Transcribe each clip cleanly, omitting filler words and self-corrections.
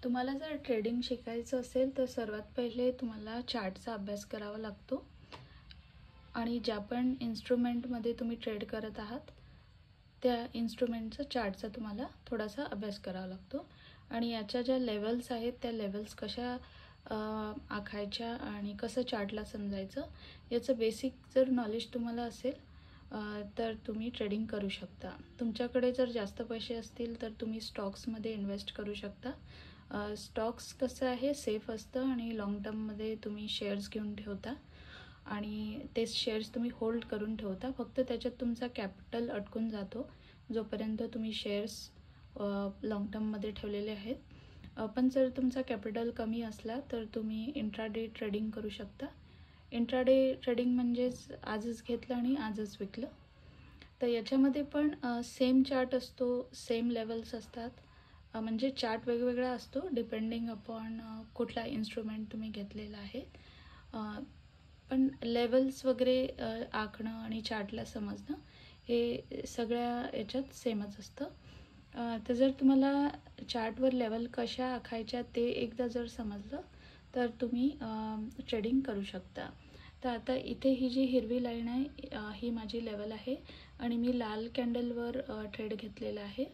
तुम्हाला जर ट्रेडिंग शिकायचं असेल तर सर्वात पहिले तुम्हाला चार्टचा अभ्यास करावा लागतो आणि ज्या पण इन्स्ट्रुमेंटमध्ये तुम्ही ट्रेड करत आहात त्या इन्स्ट्रुमेंटचा चार्टचा तुम्हाला थोडासा अभ्यास करावा लागतो आणि याच्या ज्या लेवल्स आहेत त्या लेवल्स कशा आखायच्या आणि कसं चार्टला समजायचं याचं बेसिक जर नॉलेज तुम्हाला असेल तर तुम्ही ट्रेडिंग करू शकता। तुमच्याकडे जर जास्त पैसे असतील तर तुम्ही स्टॉक्समध्ये इन्वेस्ट करू शकता। स्टॉक्स कसं आहे सेफ असतं आणि लाँग टर्ममध्ये तुम्ही शेअर्स घेऊन ठेवता आणि ते शेअर्स तुम्ही होल्ड करून ठेवता, फक्त त्याच्यात तुमचा कॅपिटल अटकून जातो जोपर्यंत तुम्ही शेअर्स लाँग टर्ममध्ये ठेवलेले आहेत। पण जर तुमचा कॅपिटल कमी असला तर तुम्ही इंट्राडे ट्रेडिंग करू शकता। इंट्राडे ट्रेडिंग म्हणजेच आजच घेतलं आणि आजच विकलं। तर याच्यामध्ये पण सेम चार्ट असतो, सेम लेवल्स असतात, म्हणजे चार्ट वेगवेगळा असतो डिपेंडिंग अपॉन कुठला इन्स्ट्रुमेंट तुम्ही घेतलेला आहे, पण लेवल्स वगैरे आखणं आणि चार्टला समजणं हे सगळ्या याच्यात सेमच असतं। तर जर तुम्हाला चार्टवर लेवल कशा आखायच्या ते एकदा जर समजलं तर तुम्ही ट्रेडिंग करू शकता। तर आता इथे ही जी हिरवी लाईन आहे ही माझी लेवल आहे आणि मी लाल कॅन्डलवर ट्रेड घेतलेला आहे।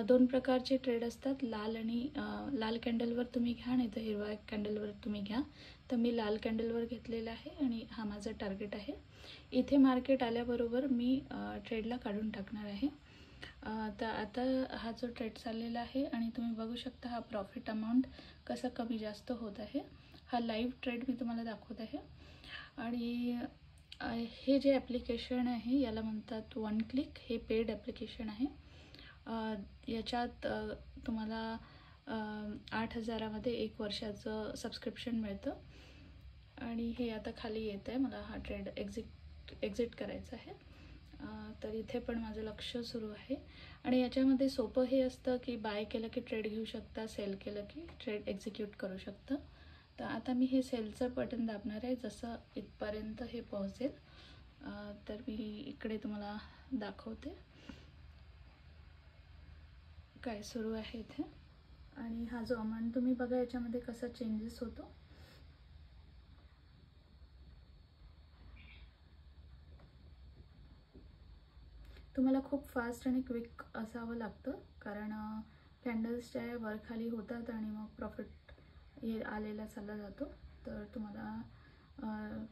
दोन प्रकारचे ट्रेड असतात, लाल कॅन्डलवर तुम्ही घ्या नाही तर हिरव्या कॅन्डलवर तुम्ही घ्या। तर मी लाल कॅन्डलवर घेतलेला आहे आणि हा माझा टार्गेट आहे। इथे मार्केट आल्याबरोबर मी ट्रेडला काढून टाकणार आहे। तर आता हा जो ट्रेड चाललेला आहे आणि तुम्ही बघू शकता हा प्रॉफिट अमाउंट कसा कमी जास्त होत आहे। हा लाईव्ह ट्रेड मी तुम्हाला दाखवत आहे आणि हे जे ॲप्लिकेशन आहे याला म्हणतात वन क्लिक, हे पेड ॲप्लिकेशन आहे। याच्यात तुम्हाला 8,000मध्ये 1 वर्षाचं सबस्क्रिप्शन मिळतं आणि हे आता खाली येत आहे, मला हा ट्रेड एक्झिट करायचा आहे। तर इथे पण माझं लक्ष सुरू आहे आणि याच्यामध्ये सोपं हे असतं की बाय केलं की ट्रेड घेऊ शकता, सेल केलं की ट्रेड एक्झिक्यूट करू शकता। तर आता मी हे सेलचं बटन दाबणार आहे जसं इथपर्यंत हे पोहोचेल। तर मी इकडे तुम्हाला दाखवते काय सुरू आहे इथे आणि हा जो अमाउंट तुम्ही बघा याच्यामध्ये कसा चेंजेस होतो। तुम्हाला खूप फास्ट आणि क्विक असावं लागतं कारण कॅन्डल्स ज्या वर खाली होतात आणि मग प्रॉफिट हे आलेला चालला जातो। तर तुम्हाला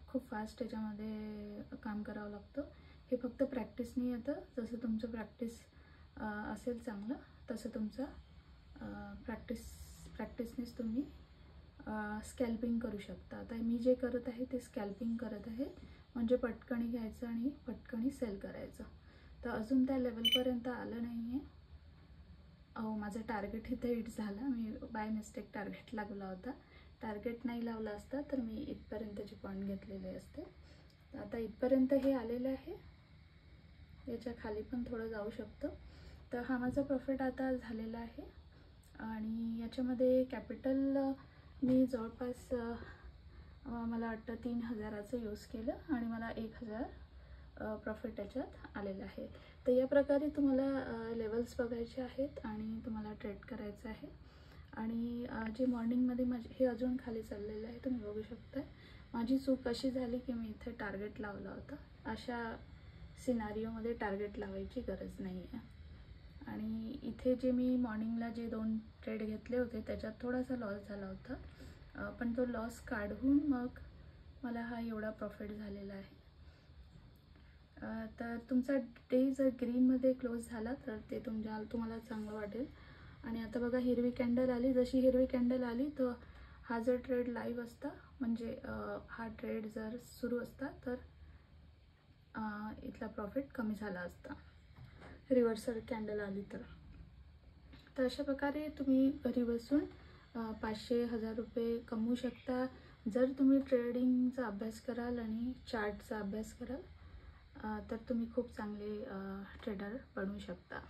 खूप फास्ट याच्यामध्ये काम करावं लागतं। हे फक्त प्रॅक्टिसने येतं, जसं तुमचं प्रॅक्टिस असेल चांगलं तसं तुमचं प्रॅक्टिसनेच तुम्ही स्कॅल्पिंग करू शकता। आता मी जे करत आहे ते स्कॅल्पिंग करत आहे, म्हणजे पटकनी घ्यायचं आणि पटकनी सेल करायचं। तर अजून त्या लेवलपर्यंत आलं नाही आहे। माझं टार्गेट इथे हिट झाला, मी बाय मिस्टेक टार्गेट लावला होता। टार्गेट नाही लावला असता तर मी इथपर्यंतचे पॉईंट घेतलेले असते। तर आता इथपर्यंत हे आलेलं आहे, याच्या खाली पण थोडं जाऊ शकतं। तर हा माझा प्रॉफिट आता झालेला आहे आणि याच्यामध्ये कॅपिटल मी जवळपास मला वाटतं 3,000चं यूज केलं आणि मला 1,000 प्रॉफिट याच्यात आलेलं आहे। तर या प्रकारे तुम्हाला लेवल्स बघायचे आहेत आणि तुम्हाला ट्रेड करायचं आहे। आणि जे मॉर्निंगमध्ये माझे हे अजून खाली चाललेलं आहे, तुम्ही बघू शकता। माझी चूक अशी झाली की मी इथे टार्गेट लावला होता, अशा सिनारिओमध्ये टार्गेट लावायची गरज नाही आहे। आणि इथे जे मी मॉर्निंगला जे 2 ट्रेड घेतले होते त्याच्यात थोडासा लॉस झाला होता, पण तो लॉस काढून मग मला हा एवढा प्रॉफिट झालेला आहे। तर तुमचा डे जर ग्रीनमध्ये क्लोज झाला तर ते तुम्हाला चांगलं वाटेल। आणि आता बघा हिरवी कॅन्डल आली, जशी हिरवी कॅन्डल आली तर हा जर ट्रेड लाईव्ह असता, म्हणजे हा ट्रेड जर सुरू असता तर इथला प्रॉफिट कमी झाला असता, रिव्हर्सल कॅन्डल आली तर। तर अशा प्रकारे तुम्ही घरी बसून 500-1000 रुपये कमवू शकता जर तुम्ही ट्रेडिंगचा अभ्यास कराल आणि चार्टचा अभ्यास कराल, तर तुम्ही खूप चांगले ट्रेडर बनू शकता।